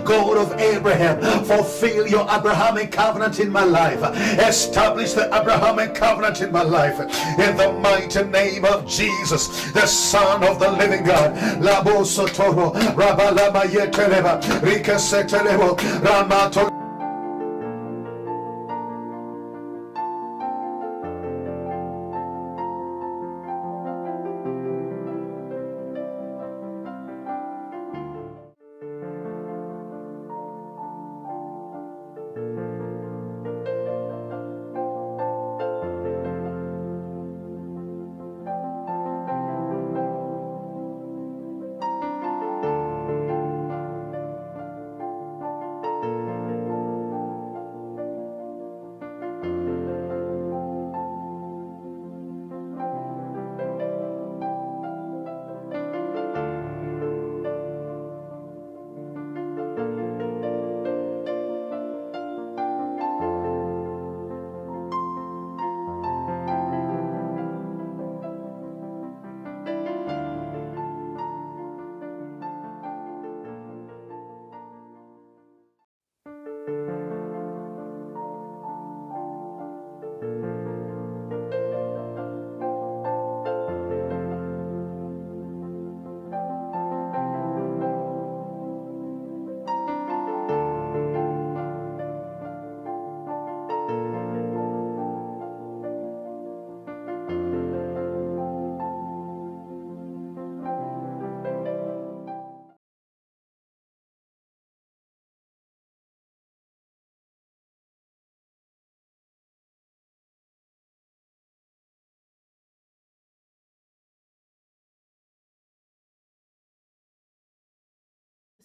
God of Abraham, fulfill your Abrahamic covenant in my life. Establish the Abrahamic covenant in my life. In the mighty name of Jesus, the Son of the living God. Labo Sotoro, Rabalama Yeteleba, Rika Setelebo, Ramato.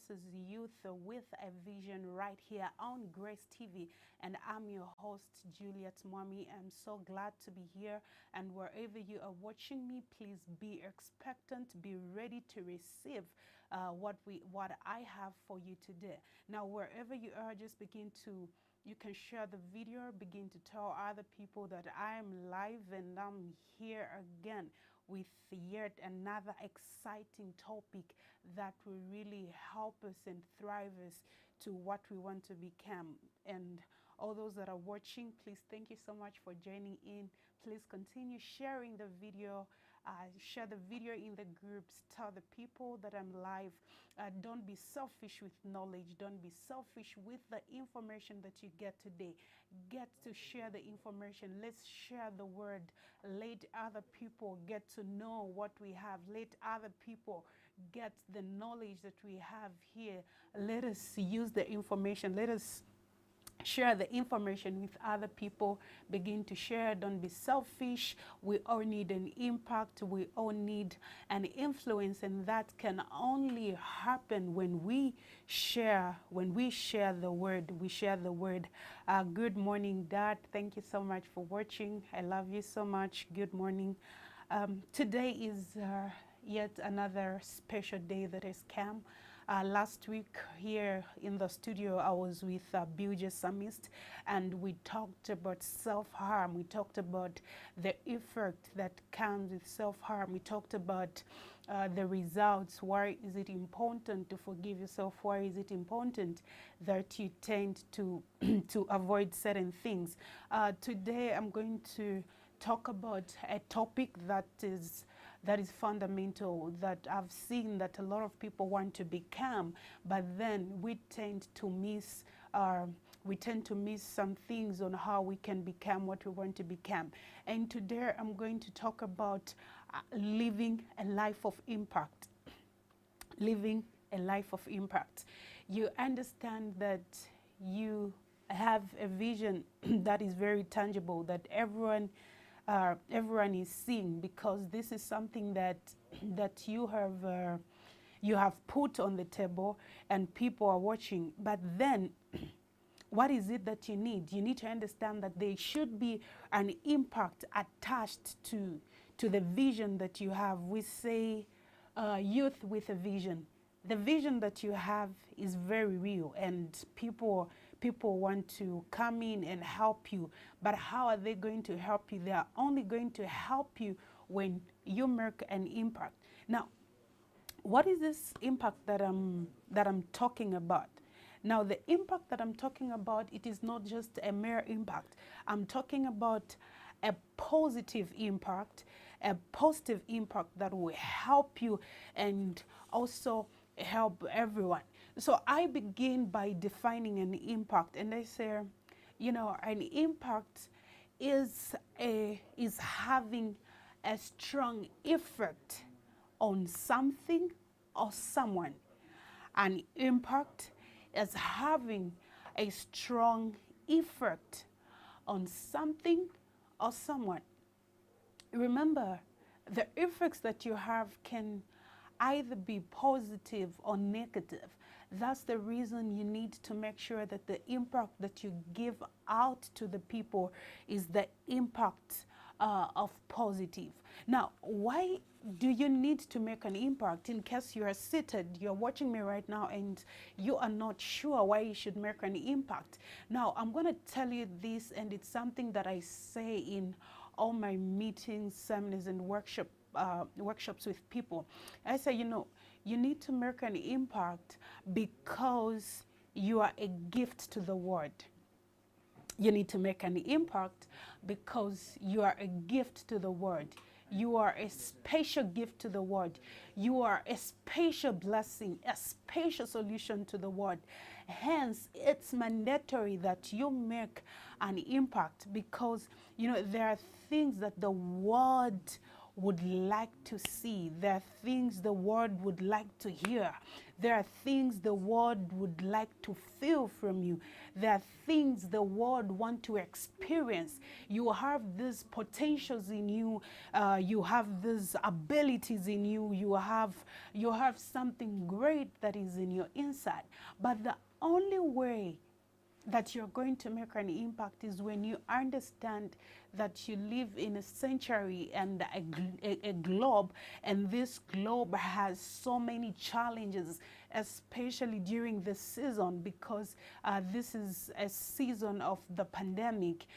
This is Youth with a Vision right here on Gracetv, and I'm your host, Juliet Mwami. I'm so glad to be here, and wherever you are watching me, please be expectant, be ready to receive what I have for you today. Now, wherever you are, just you can share the video, begin to tell other people that I am live and I'm here again with yet another exciting topic that will really help us and thrive us to what we want to become. And all those that are watching, please, thank you so much for joining in. Please continue sharing the video. Share the video in the groups. Tell the people that I'm live. Don't be selfish with knowledge. Don't be selfish with the information that you get today. Get to share the information. Let's share the word. Let other people get to know what we have. Let other people get the knowledge that we have here. Let us use the information. Let us share the information with other people. Begin to share. Don't be selfish. We all need an impact. We all need an influence, and that can only happen when we share. When we share the word, we share the word. Good morning, Dad. Thank you so much for watching. I love you so much. Good morning. Today is yet another special day that has come. Last week here in the studio, I was with Bilge Psalmist, and we talked about self-harm. We talked about the effect that comes with self-harm. We talked about the results. Why is it important to forgive yourself? Why is it important that you tend to to avoid certain things? Today, I'm going to talk about a topic that is fundamental, that I've seen that a lot of people want to become, but then we tend to miss some things on how we can become what we want to become. And today I'm going to talk about living a life of impact. Living a life of impact. You understand that you have a vision that is very tangible, that everyone is seeing, because this is something that you have put on the table and people are watching. But then what is it that you need? You need to understand that there should be an impact attached to the vision that you have. We say youth with a vision. The vision that you have is very real, and people want to come in and help you. But how are they going to help you? They are only going to help you when you make an impact. Now, what is this impact that I'm talking about? Now, the impact that I'm talking about, it is not just a mere impact. I'm talking about a positive impact that will help you and also help everyone. So I begin by defining an impact, and I say, you know, an impact is having a strong effect on something or someone. An impact is having a strong effect on something or someone. Remember, the effects that you have can either be positive or negative. That's the reason you need to make sure that the impact that you give out to the people is the impact of positive. Now, why do you need to make an impact? In case you are seated, you're watching me right now, and you are not sure why you should make an impact. Now, I'm going to tell you this, and it's something that I say in all my meetings, seminars, and workshops with people. I say, you know, you need to make an impact because you are a gift to the world. You need to make an impact because you are a gift to the world. You are a special gift to the world. You are a special blessing, a special solution to the world. Hence, it's mandatory that you make an impact because, you know, there are things that the world would like to see. There are things the world would like to hear. There are things the world would like to feel from you. There are things the world want to experience. You have these potentials in you. You have these abilities in you. You have something great that is in your inside. But the only way that you're going to make an impact is when you understand that you live in a century and a globe, and this globe has so many challenges, especially during this season, because this is a season of the pandemic.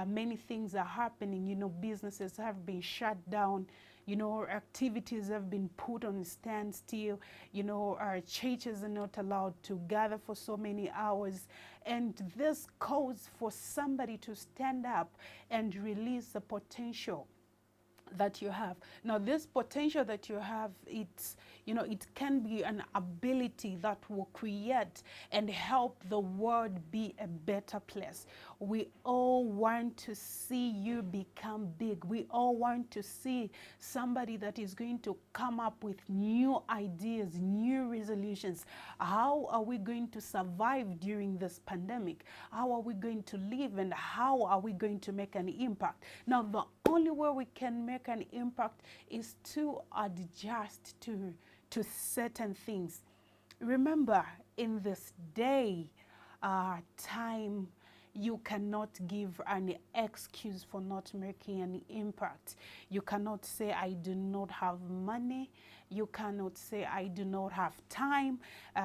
Many things are happening. You know, businesses have been shut down. You know, activities have been put on standstill. You know, our churches are not allowed to gather for so many hours. And this calls for somebody to stand up and release the potential that you have. Now, this potential that you have, it's, you know, it can be an ability that will create and help the world be a better place. We all want to see you become big. We all want to see somebody that is going to come up with new ideas, new resolutions. How are we going to survive during this pandemic? How are we going to live, and how are we going to make an impact? Now, the only way we can make an impact is to adjust to certain things. Remember, in this day, time, you cannot give an excuse for not making an impact. You cannot say, I do not have money. You cannot say, I do not have time.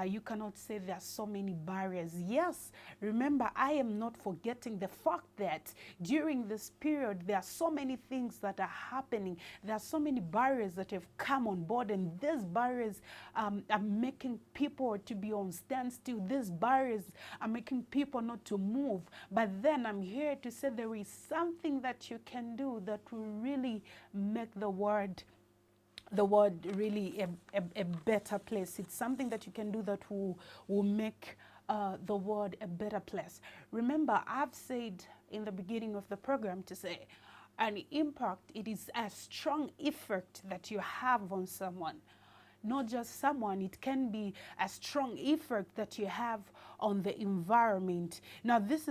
You cannot say there are so many barriers. Yes, remember, I am not forgetting the fact that during this period, there are so many things that are happening. There are so many barriers that have come on board, and these barriers are making people to be on standstill. These barriers are making people not to move. But then I'm here to say there is something that you can do that will really make the world really a better place. It's something that you can do that will make the world a better place. Remember, I've said in the beginning of the program to say an impact, it is a strong effect that you have on someone. Not just someone, it can be a strong effect that you have on the environment. Now, this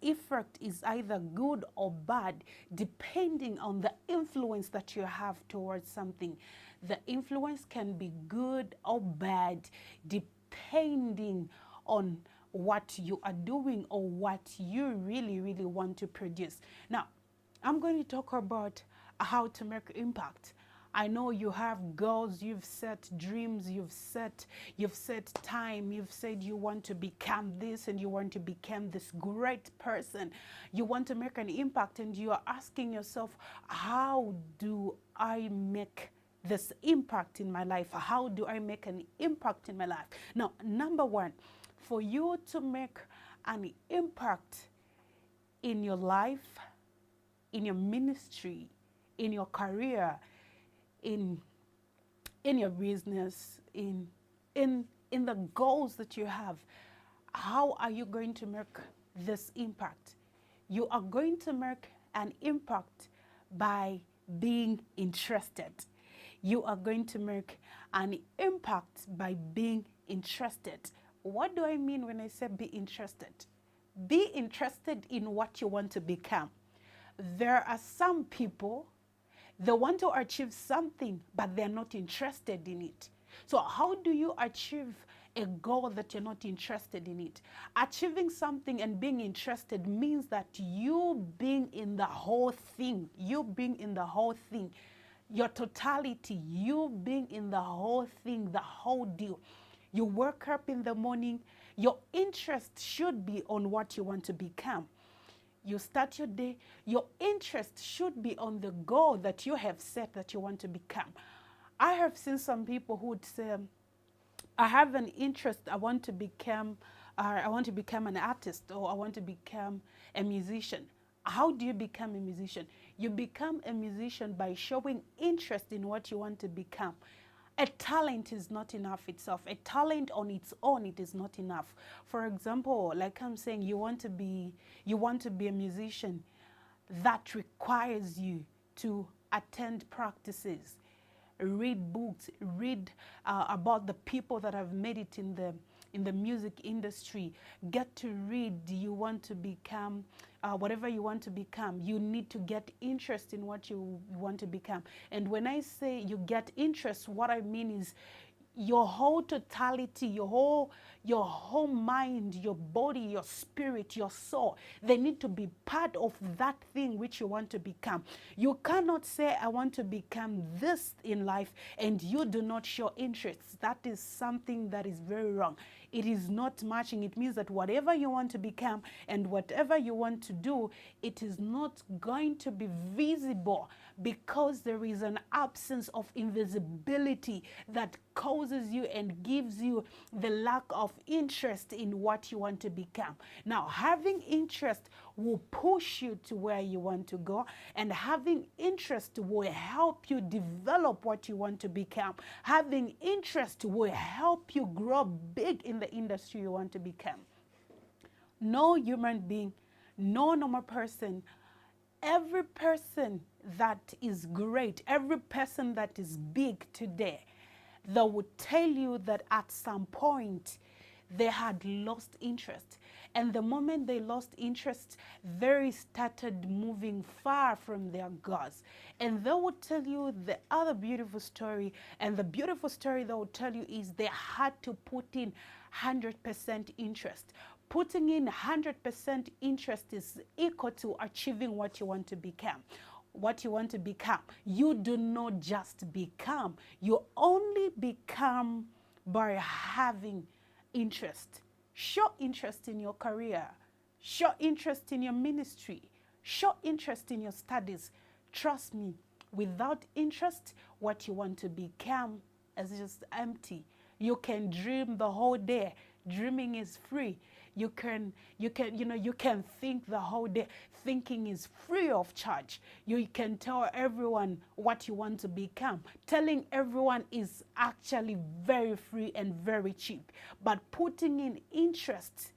effect is either good or bad, depending on the influence that you have towards something. The influence can be good or bad, depending on what you are doing or what you really, really want to produce. Now, I'm going to talk about how to make impact. I know you have goals, you've set dreams, you've set time, you've said you want to become this and you want to become this great person. You want to make an impact, and you are asking yourself, how do I make this impact in my life? How do I make an impact in my life? Now, number one, for you to make an impact in your life, in your ministry, in your career, in your business, in the goals that you have, how are you going to make this impact? You are going to make an impact by being interested. You are going to make an impact by being interested. What do I mean when I say be interested? Be interested in what you want to become. There are some people, they want to achieve something, but they're not interested in it. So how do you achieve a goal that you're not interested in it? Achieving something and being interested means that you being in the whole thing, your totality, you being in the whole thing, the whole deal. You wake up in the morning, your interest should be on what you want to become. You start your day, your interest should be on the goal that you have set that you want to become. I have seen some people who would say, I have an interest, I want to become an artist, or I want to become a musician. How do you become a musician? You become a musician by showing interest in what you want to become. A talent is not enough itself. A talent on its own, it is not enough. For example, like I'm saying, you want to be a musician. That requires you to attend practices, read books, read about the people that have made it in the music industry. Get to read. You want to become whatever you want to become. You need to get interest in what you want to become. And when I say you get interest, what I mean is your whole totality, your whole mind, your body, your spirit, your soul, they need to be part of that thing which you want to become. You cannot say, I want to become this in life, and you do not show interest. That is something that is very wrong. It is not matching. It means that whatever you want to become and whatever you want to do, it is not going to be visible, because there is an absence of invisibility that causes you and gives you the lack of interest in what you want to become. Now, having interest will push you to where you want to go, and having interest will help you develop what you want to become. Having interest will help you grow big in the industry you want to become. No human being, no normal person, every person that is great, every person that is big today, they would tell you that at some point they had lost interest. And the moment they lost interest, they started moving far from their goals. And they would tell you the other beautiful story. And the beautiful story they would tell you is they had to put in 100% interest. Putting in 100% interest is equal to achieving what you want to become. What you want to become. You do not just become. You only become by having interest. Show interest in your career. Show interest in your ministry. Show interest in your studies. Trust me, without interest, what you want to become is just empty. You can dream the whole day. Dreaming is free. You can think the whole day. Thinking is free of charge. You can tell everyone what you want to become. Telling everyone is actually very free and very cheap. But putting in interest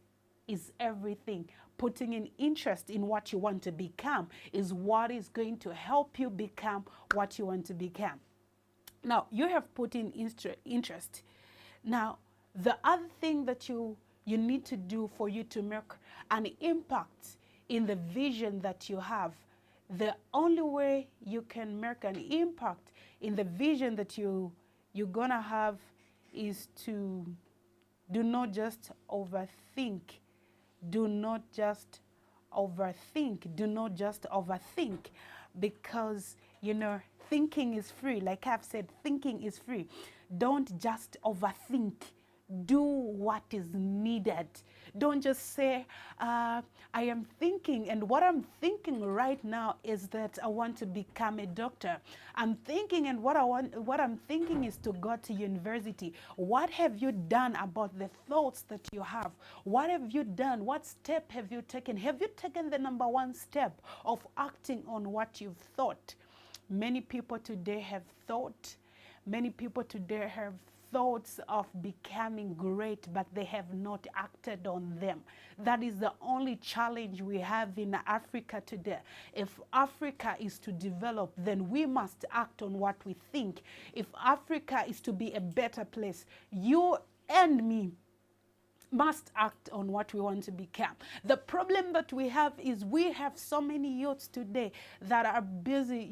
is everything. Putting in interest in what you want to become is what is going to help you become what you want to become. Now, you have put in interest. Now, the other thing that you need to do for you to make an impact in the vision that you have, the only way you can make an impact in the vision that you're gonna have is to do not just overthink. Do not just overthink. Do not just overthink, because, thinking is free. Like I've said, thinking is free. Don't just overthink. do what is needed. Don't just say, I am thinking, and what I'm thinking right now is that I want to become a doctor. I'm thinking, and what I'm thinking is to go to university. What have you done about the thoughts that you have? What have you done? What step have you taken? Have you taken the number one step of acting on what you've thought? Many people today have thought. Many people today have thoughts of becoming great, but they have not acted on them. That is the only challenge we have in Africa today. If Africa is to develop, then we must act on what we think. If Africa is to be a better place, you and me must act on what we want to become. The problem that we have is we have so many youths today that are busy,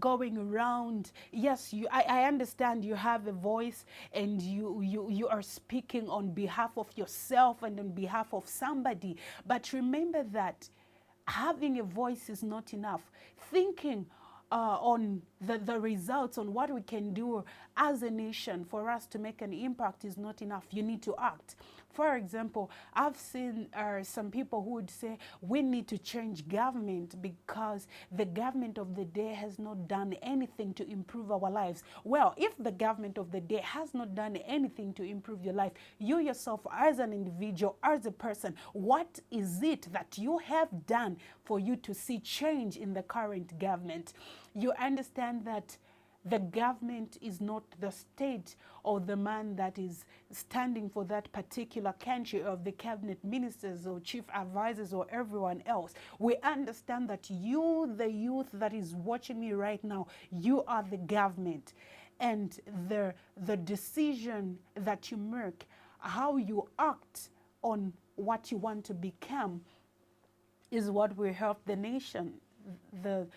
going around. Yes, I understand you have a voice and you are speaking on behalf of yourself and on behalf of somebody. But remember that having a voice is not enough. Thinking on the results, on what we can do as a nation for us to make an impact is not enough. You need to act. For example, I've seen some people who would say we need to change government because the government of the day has not done anything to improve our lives. Well, if the government of the day has not done anything to improve your life, you yourself as an individual, as a person, what is it that you have done for you to see change in the current government? You understand that the government is not the state or the man that is standing for that particular country, or the cabinet ministers or chief advisors or everyone else. We understand that you, the youth that is watching me right now, you are the government. And the decision that you make, how you act on what you want to become, is what will help the nation, the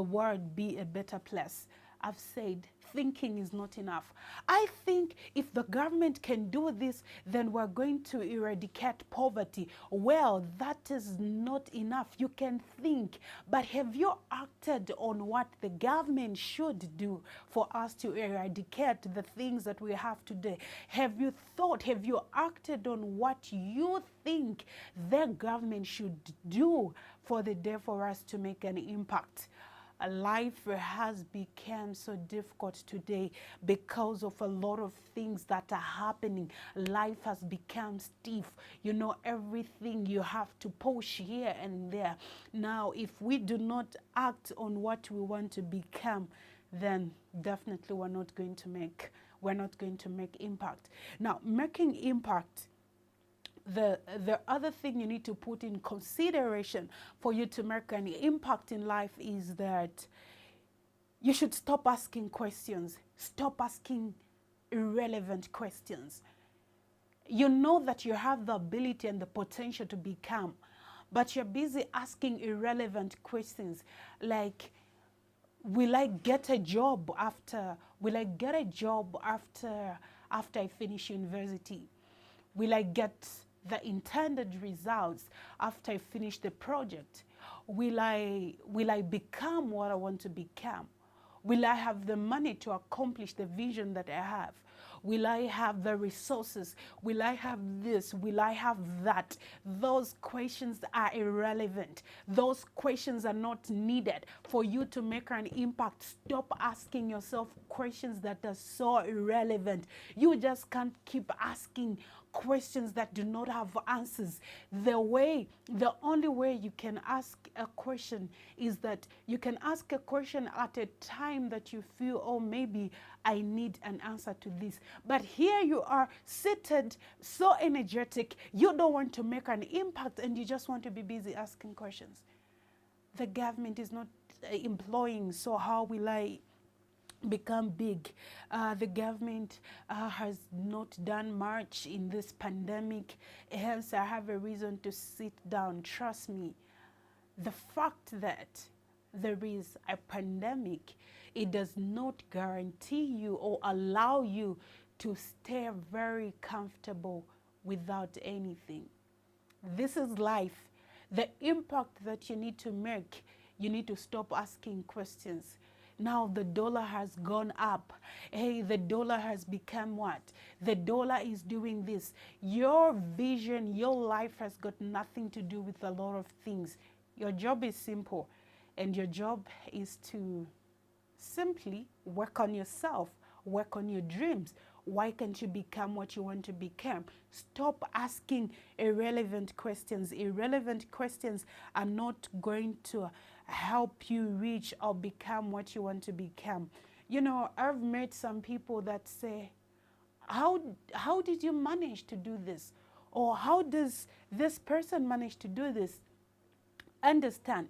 world be a better place. I've said thinking is not enough. I think if the government can do this, then we're going to eradicate poverty. Well, that is not enough. You can think, but have you acted on what the government should do for us to eradicate the things that we have today? Have you thought, have you acted on what you think the government should do for the day for us to make an impact? Life has become so difficult today because of a lot of things that are happening. Life has become stiff. Everything you have to push here and there. Now, if we do not act on what we want to become, then definitely we're not going to make impact. Now, making impact, the other thing you need to put in consideration for you to make an impact in life is that you should stop asking questions. Stop asking irrelevant questions. You know that you have the ability and the potential to become, but you're busy asking irrelevant questions like, will I get a job after I finish university? Will I get the intended results after I finish the project? Will I become what I want to become? Will I have the money to accomplish the vision that I have? Will I have the resources? Will I have this? Will I have that? Those questions are irrelevant. Those questions are not needed for you to make an impact. Stop asking yourself questions that are so irrelevant. You just can't keep asking questions that do not have answers. The only way you can ask a question is that you can ask a question at a time that you feel, oh, maybe I need an answer to this. But here you are seated, so energetic, you don't want to make an impact and you just want to be busy asking questions. The government is not employing, so how will I become big? The government has not done much in this pandemic, hence I have a reason to sit down. Trust me, the fact that there is a pandemic, it does not guarantee you or allow you to stay very comfortable without anything. This is life. The impact that you need to make, you need to stop asking questions. Now the dollar has gone up. Hey, the dollar has become what? The dollar is doing this. Your vision, your life has got nothing to do with a lot of things. Your job is simple, and your job is to simply work on yourself, work on your dreams. Why can't you become what you want to become? Stop asking irrelevant questions. Irrelevant questions are not going to help you reach or become what you want to become. You know, I've met some people that say, how did you manage to do this? Or how does this person manage to do this? Understand,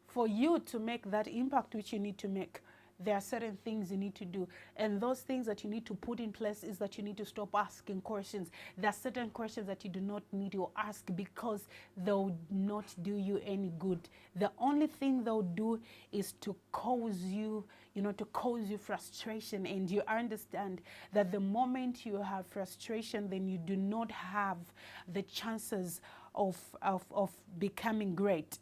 for you to make that impact which you need to make, there are certain things you need to do. And those things that you need to put in place is that you need to stop asking questions. There are certain questions that you do not need to ask because they'll not do you any good. The only thing they'll do is to cause you, to cause you frustration. And you understand that the moment you have frustration, then you do not have the chances of becoming great.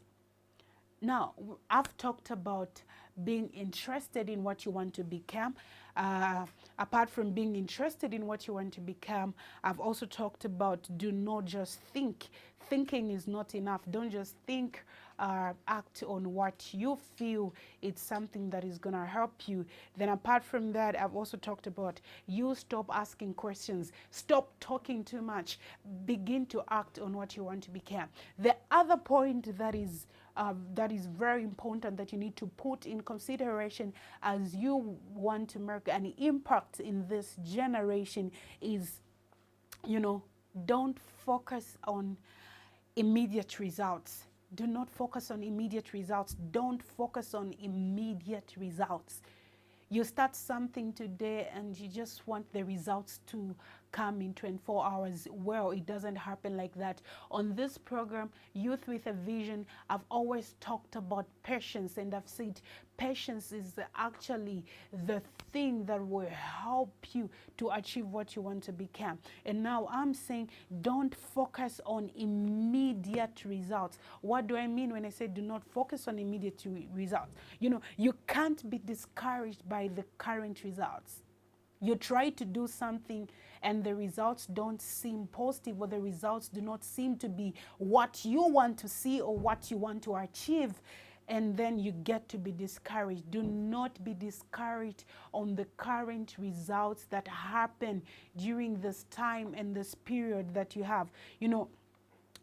Now, I've talked about being interested in what you want to become. Apart from being interested in what you want to become, I've also talked about do not just think. Thinking is not enough. Don't just think, act on what you feel it's something that is going to help you. Then apart from that, I've also talked about you stop asking questions. Stop talking too much. Begin to act on what you want to become. The other point that is very important that you need to put in consideration as you want to make an impact in this generation is, don't focus on immediate results. Do not focus on immediate results. Don't focus on immediate results. You start something today and you just want the results to come in 24 hours. Well, it doesn't happen like that. On this program, Youth with a Vision, I've always talked about patience, and I've said patience is actually the thing that will help you to achieve what you want to become. And now I'm saying don't focus on immediate results. What do I mean when I say do not focus on immediate results? You can't be discouraged by the current results. You try to do something and the results don't seem positive, or the results do not seem to be what you want to see or what you want to achieve, and then you get to be discouraged. Do not be discouraged on the current results that happen during this time and this period that you have.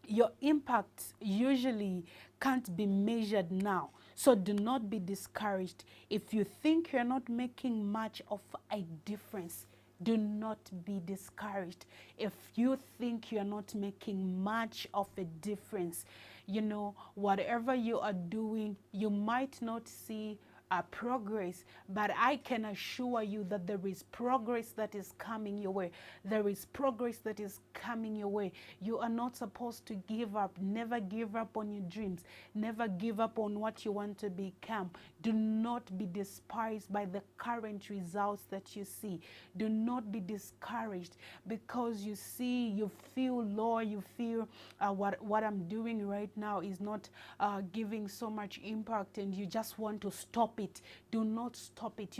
Your impact usually can't be measured now. So do not be discouraged. If you think you're not making much of a difference, do not be discouraged. If you think you're not making much of a difference, whatever you are doing, you might not see progress, but I can assure you that there is progress that is coming your way. There is progress that is coming your way. You are not supposed to give up. Never give up on your dreams. Never give up on what you want to become. Do not be despised by the current results that you see. Do not be discouraged because you feel low, you feel what I'm doing right now is not giving so much impact, and you just want to stop it. Do not stop it.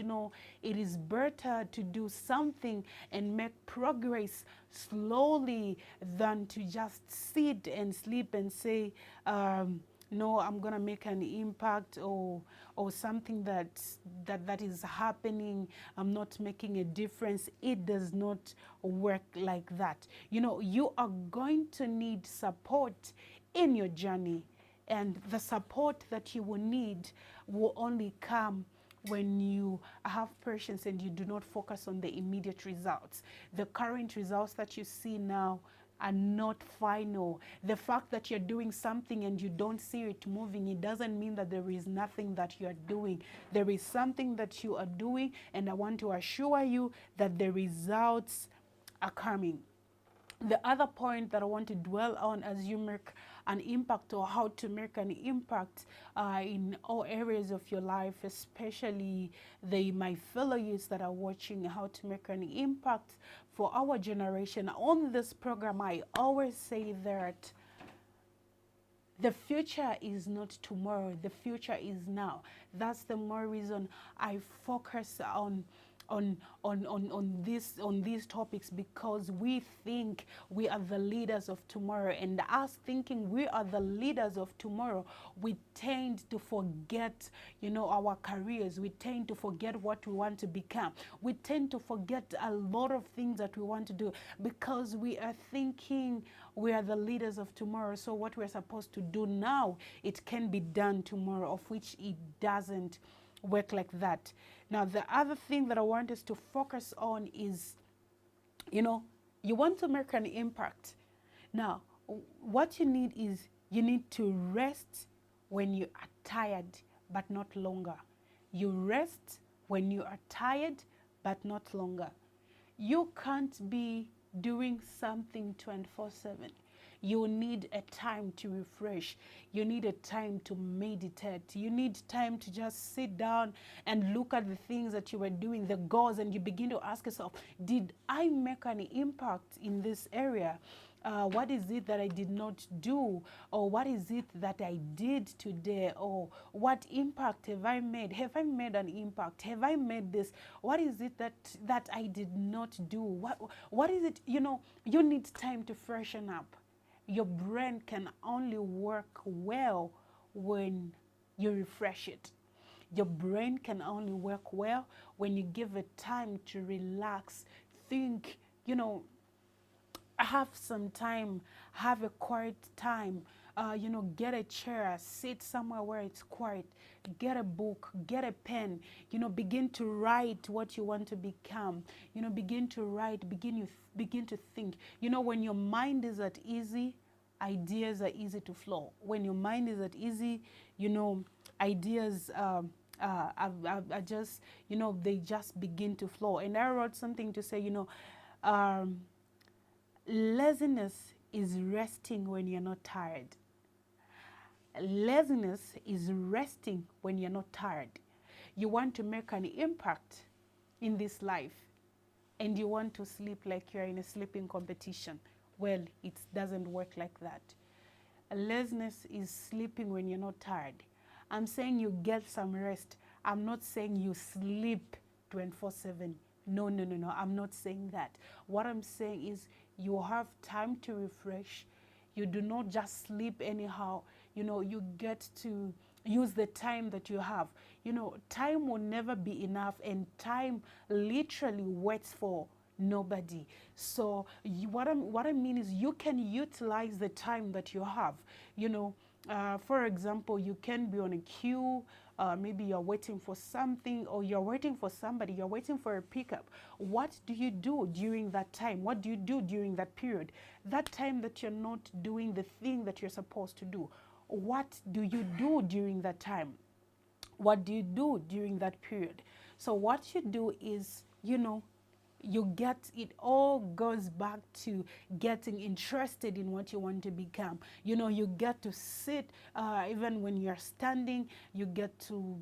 It is better to do something and make progress slowly than to just sit and sleep and say, no, I'm gonna make an impact, or something that is happening, I'm not making a difference. It does not work like that. You are going to need support in your journey, and the support that you will need will only come when you have patience and you do not focus on the immediate results. The current results that you see now are not final. The fact that you're doing something and you don't see it moving, it doesn't mean that there is nothing that you're doing. There is something that you are doing, and I want to assure you that the results are coming. The other point that I want to dwell on as you make an impact, or how to make an impact in all areas of your life, especially my fellow youths that are watching, how to make an impact for our generation. On this program, I always say that The future is not tomorrow. The future is now. That's the more reason I focus on these topics, because we think we are the leaders of tomorrow, and us thinking we are the leaders of tomorrow, we tend to forget, you know, our careers. We tend to forget what we want to become. We tend to forget a lot of things that we want to do, because we are thinking we are the leaders of tomorrow. So what we're supposed to do now, it can be done tomorrow, of which it doesn't work like that. Now, the other thing that I want us to focus on is, you know, you want to make an impact. Now, what you need is, you need to rest when you are tired, but not longer. You rest when you are tired, but not longer. You can't be doing something 24/7. You need a time to refresh. You need a time to meditate. You need time to just sit down and look at the things that you were doing, the goals, and you begin to ask yourself, did I make an impact in this area? What is it that I did not do? Or what is it that I did today? Or what impact have I made? Have I made an impact? Have I made this? What is it that I did not do? What is it? You know, you need time to freshen up. Your brain can only work well when you refresh it. Your brain can only work well when you give it time to relax, think, you know, have some time, have a quiet time, you know, get a chair, sit somewhere where it's quiet, get a book, get a pen, you know, begin to write what you want to become, you know, begin to write, begin to think. You know, when your mind is at ease, ideas are easy to flow. When your mind is at ease, you know, ideas are just, you know, they just begin to flow. And I wrote something to say, you know, laziness is resting when you're not tired. Laziness is resting when you're not tired. You want to make an impact in this life, and you want to sleep like you're in a sleeping competition. Well, it doesn't work like that. Laziness is sleeping when you're not tired. I'm saying you get some rest. I'm not saying you sleep 24/7. No, no, no, no. I'm not saying that. What I'm saying is, you have time to refresh. You do not just sleep anyhow. You know, you get to use the time that you have. You know, time will never be enough, and time literally waits for nobody. So what I mean is, you can utilize the time that you have. You know, for example, you can be on a queue. Maybe you're waiting for something, or you're waiting for somebody, you're waiting for a pickup. What do you do during that time? What do you do during that period? That time that you're not doing the thing that you're supposed to do, what do you do during that time? What do you do during that period? So what you do is, you know, you get, it all goes back to getting interested in what you want to become. You know, you get to sit, even when you're standing, you get to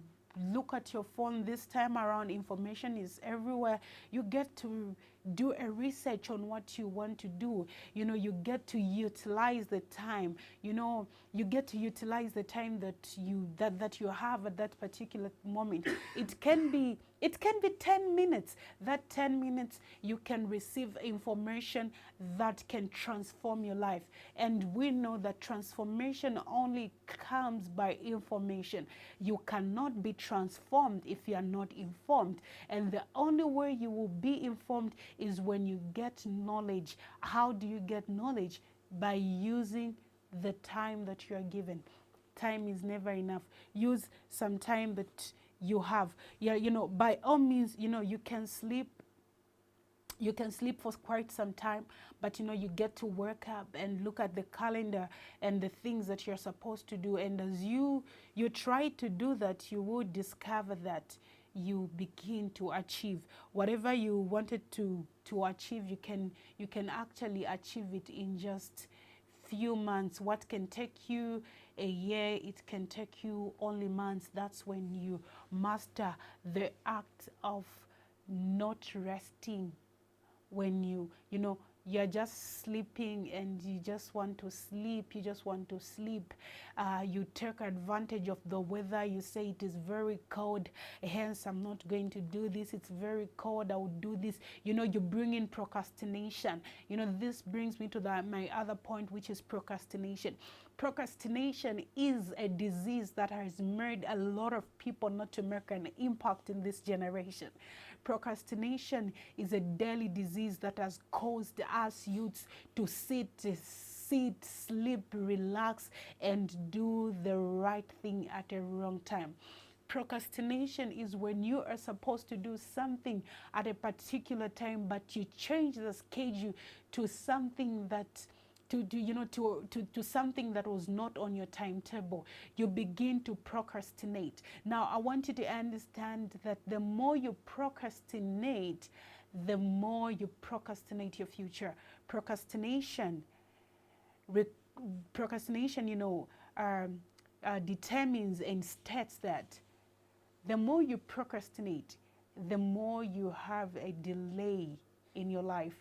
look at your phone. This time around, information is everywhere. You get to do a research on what you want to do. You know, you get to utilize the time. You know, you get to utilize the time that you have at that particular moment. It can be 10 minutes. That 10 minutes, you can receive information that can transform your life. And we know that transformation only comes by information. You cannot be transformed if you are not informed. And the only way you will be informed is when you get knowledge. How do you get knowledge? By using the time that you are given. Time is never enough. Use some time that you have. Yeah, you know, by all means, you know, you can sleep for quite some time, but you know, you get to wake up and look at the calendar and the things that you're supposed to do. And as you try to do that, you will discover that you begin to achieve whatever you wanted to achieve. You can actually achieve it in just few months. What can take you a year, it can take you only months. That's when you master the act of not resting. When you know, you're just sleeping and you just want to sleep, you take advantage of the weather. You say it is very cold, hence I'm not going to do this. It's very cold, I will do this. You know, you bring in procrastination. You know, this brings me to my other point, which is procrastination. Procrastination is a disease that has made a lot of people not to make an impact in this generation. Procrastination is a daily disease that has caused us youths to sit, sleep, relax, and do the right thing at a wrong time. Procrastination is when you are supposed to do something at a particular time, but you change the schedule to something that to something that was not on your timetable. You begin to procrastinate. Now, I want you to understand that the more you procrastinate, the more you procrastinate your future. Procrastination, determines and states that the more you procrastinate, the more you have a delay in your life.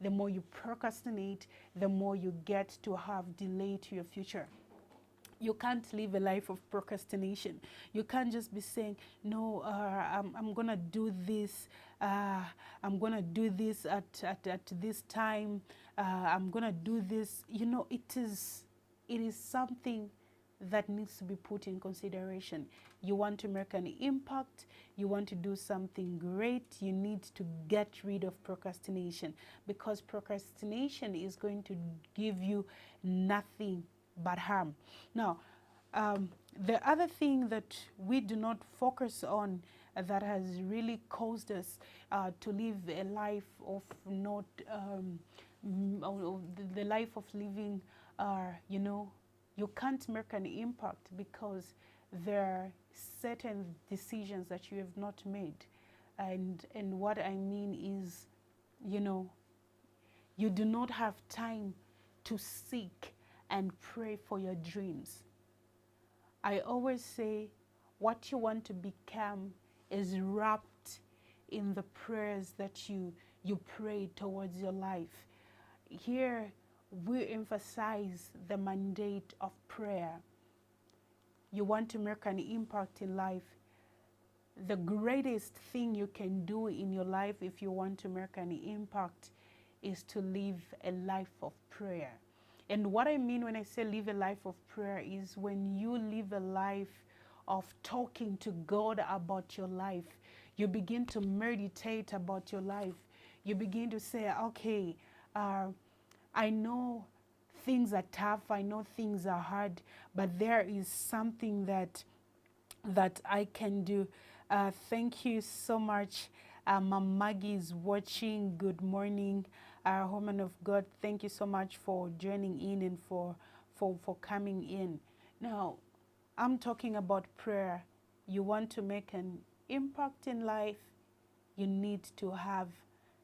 The more you procrastinate, the more you get to have delay to your future. You can't live a life of procrastination. You can't just be saying, no, I'm going to do this. I'm going to do this at this time. I'm going to do this. You know, it is something that needs to be put in consideration. You want to make an impact, you want to do something great, you need to get rid of procrastination, because procrastination is going to give you nothing but harm. Now, the other thing that we do not focus on that has really caused us to live a life of not, the life of living, you know, you can't make an impact because there are certain decisions that you have not made. And what I mean is, you know, you do not have time to seek and pray for your dreams. I always say what you want to become is wrapped in the prayers that you pray towards your life. Here, we emphasize the mandate of prayer. You want to make an impact in life. The greatest thing you can do in your life if you want to make an impact is to live a life of prayer. And what I mean when I say live a life of prayer is when you live a life of talking to God about your life. You begin to meditate about your life. You begin to say, okay, I know things are tough, I know things are hard, but there is something that I can do. Thank you so much. Mom Maggie is watching. Good morning, woman of God. Thank you so much for joining in and for coming in. Now, I'm talking about prayer. You want to make an impact in life, you need to have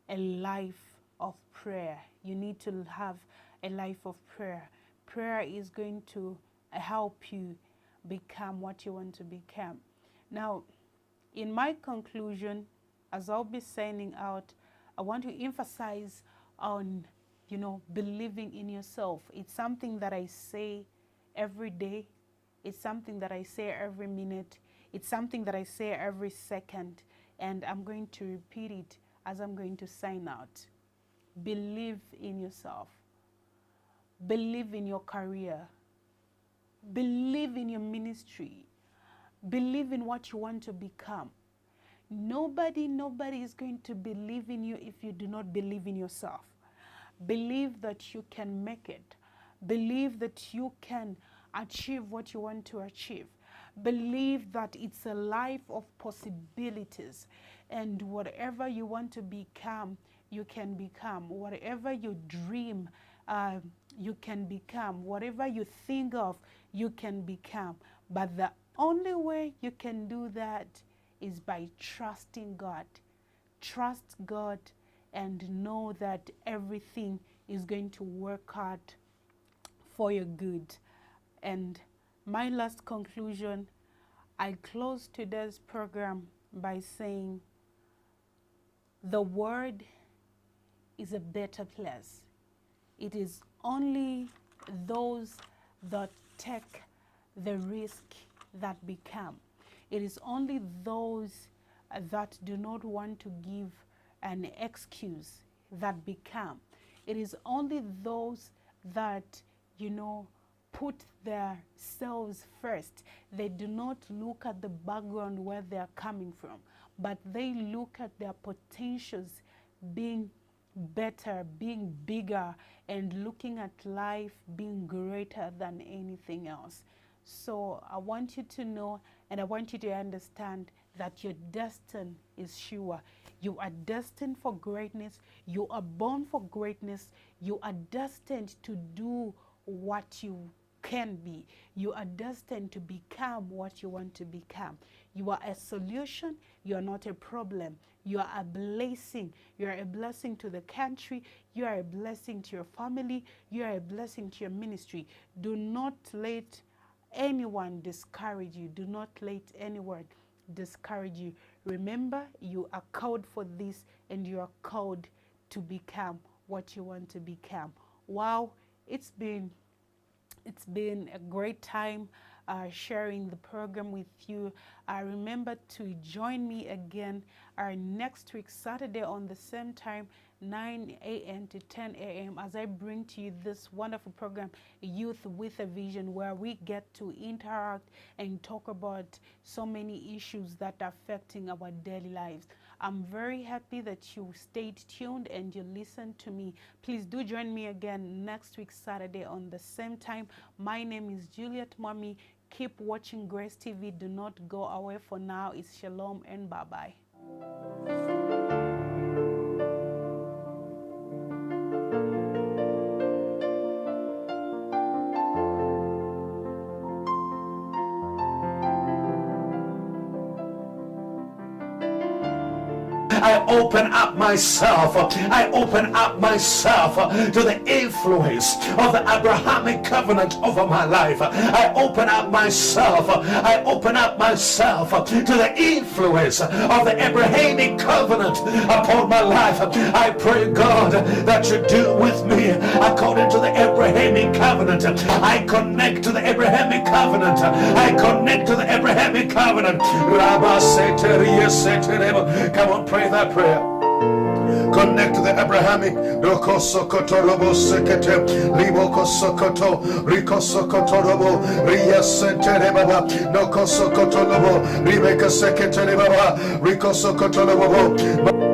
a life of prayer. You need to have a life of prayer. Prayer is going to help you become what you want to become. Now, in my conclusion, as I'll be signing out, I want to emphasize on, you know, believing in yourself. It's something that I say every day. It's something that I say every minute. It's something that I say every second. And I'm going to repeat it as I'm going to sign out. Believe in yourself. Believe in your career. Believe in your ministry. Believe in what you want to become. Nobody is going to believe in you if you do not believe in yourself. Believe that you can make it. Believe that you can achieve what you want to achieve. Believe that it's a life of possibilities, and whatever you want to become, you can become. Whatever you dream, you can become. Whatever you think of, you can become. But the only way you can do that is by trusting God. Trust God and know that everything is going to work out for your good. And my last conclusion, I close today's program by saying the word is a better place. It is only those that take the risk that become. It is only those that do not want to give an excuse that become. It is only those that, put themselves first. They do not look at the background where they are coming from, but they look at their potentials being better, being bigger, and looking at life being greater than anything else. So I want you to know, and I want you to understand that your destiny is sure. You are destined for greatness. You are born for greatness. You are destined to do what you can be. You are destined to become what you want to become. You are a solution. You are not a problem. You are a blessing. You are a blessing to the country. You are a blessing to your family. You are a blessing to your ministry. Do not let anyone discourage you. Do not let anyone discourage you. Remember, you are called for this, and you are called to become what you want to become. Wow, it's been a great time sharing the program with you. Remember to join me again next week, Saturday, on the same time, 9 a.m. to 10 a.m. as I bring to you this wonderful program, Youth with a Vision, where we get to interact and talk about so many issues that are affecting our daily lives. I'm very happy that you stayed tuned and you listened to me. Please do join me again next week, Saturday, on the same time. My name is Mwami. Keep watching Grace TV. Do not go away. For now, it's shalom and bye-bye. I open up myself. I open up myself to the influence of the Abrahamic covenant over my life. I open up myself. I open up myself to the influence of the Abrahamic covenant upon my life. I pray, God, that you do with me according to the Abrahamic covenant. I connect to the Abrahamic covenant. I connect to the Abrahamic covenant. Come on, pray that prayer. Connect to the Abrahamic. Roko sokoto robo sekete liboko sokoto riko sokoto robo ria sentere baba noko sokoto robo ribeka sekete baba riko sokoto robo.